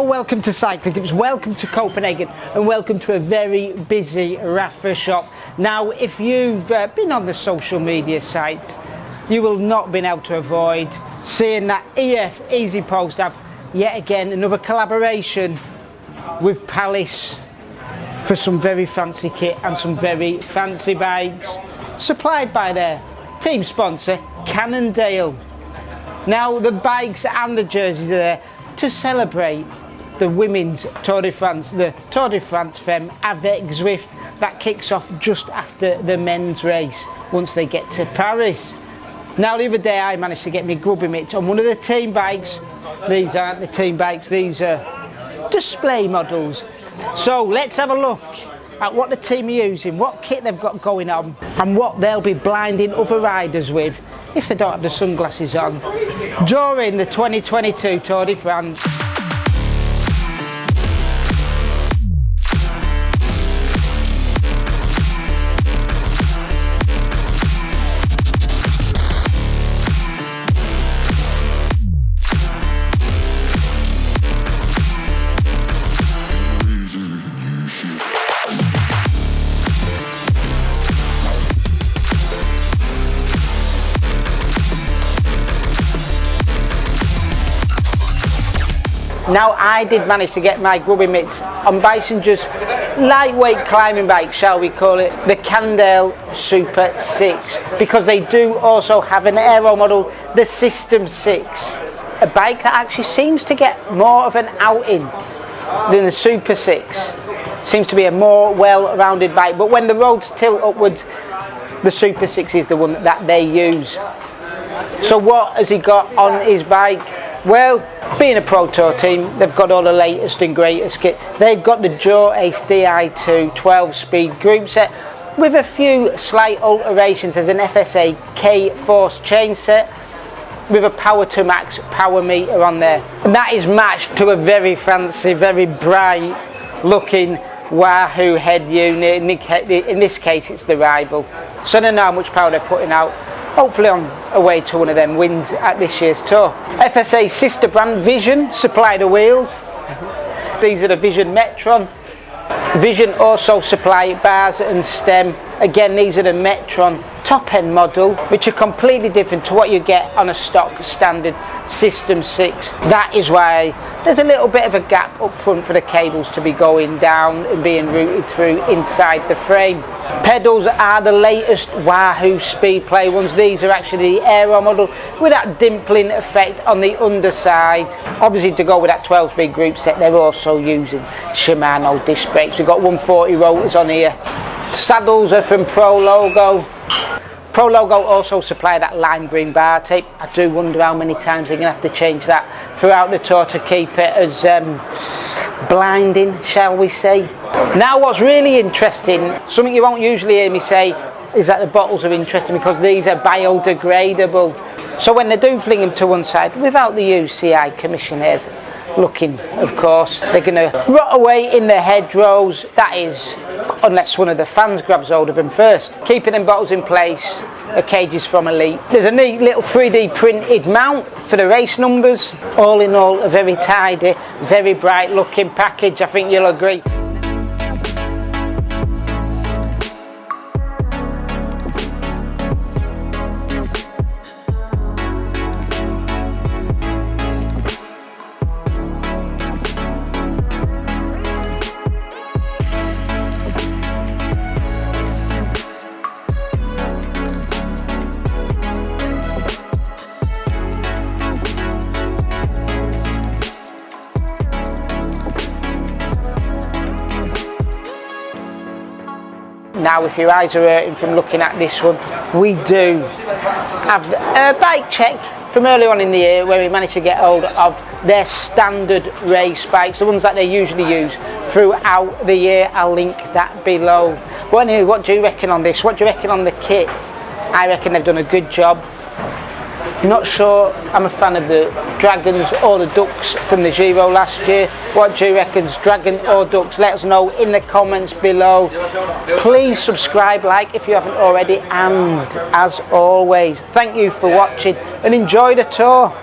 So welcome to Cycling Tips, welcome to Copenhagen, and welcome to a very busy Rapha shop. Now, if you've been on the social media sites, you will not been able to avoid seeing that EF-Easypost have yet again another collaboration with Palace for some very fancy kit and some very fancy bikes, supplied by their team sponsor, Cannondale. Now, the bikes and the jerseys are there to celebrate the women's Tour de France, the Tour de France Femme avec Zwift, that kicks off just after the men's race once they get to Paris. Now, the other day I managed to get my grubby mitts on one of the team bikes. These aren't the team bikes, these are display models. So let's have a look at what the team are using, what kit they've got going on, and what they'll be blinding other riders with if they don't have the sunglasses on during the 2022 Tour de France. Now, I did manage to get my grubby mitts on Bisonger's lightweight climbing bike, shall we call it, the Cannondale Super 6, because they do also have an aero model, the System 6, a bike that actually seems to get more of an outing than the Super 6. Seems to be a more well-rounded bike, but when the roads tilt upwards, the Super 6 is the one that they use. So what has he got on his bike? Well, being a Pro Tour team, they've got all the latest and greatest kit. They've got the Joe Ace Di2 12-speed group set with a few slight alterations. There's an FSA K-Force chain set with a Power to Max power meter on there. And that is matched to a very fancy, very bright looking Wahoo head unit. In this case, it's the Rival. So I don't know how much power they're putting out. Hopefully on a way to one of them wins at this year's Tour. FSA sister brand Vision supply the wheels. These are the Vision Metron. Vision also supply bars and stem. Again, these are the Metron top end model, which are completely different to what you get on a stock standard System 6. That is why there's a little bit of a gap up front for the cables to be going down and being routed through inside the frame. Pedals are the latest Wahoo Speedplay ones. These are actually the aero model with that dimpling effect on the underside. Obviously, to go with that 12-speed group set, they're also using Shimano disc brakes. We've got 140 rotors on here. Saddles are from Pro Logo. Pro Logo also supply that lime green bar tape. I do wonder how many times they're going to have to change that throughout the Tour to keep it as blinding, shall we say. Now, what's really interesting, something you won't usually hear me say, is that the bottles are interesting because these are biodegradable. So when they do fling them to one side, without the UCI commissioners looking, of course, they're going to rot away in the hedgerows. That is, unless one of the fans grabs hold of them first. Keeping them bottles in place, the cages from Elite. There's a neat little 3D printed mount for the race numbers. All in all, a very tidy, very bright looking package, I think you'll agree. Now, if your eyes are hurting from looking at this one, we do have a bike check from earlier on in the year where we managed to get hold of their standard race bikes, the ones that they usually use throughout the year. I'll link that below. But anyway, what do you reckon on this? What do you reckon on the kit? I reckon they've done a good job. Not sure I'm a fan of the Dragons or the Ducks from the Giro last year. What do you reckon, Dragon or Ducks? Let us know in the comments below. Please subscribe, like if you haven't already, and as always, thank you for watching and enjoy the tour.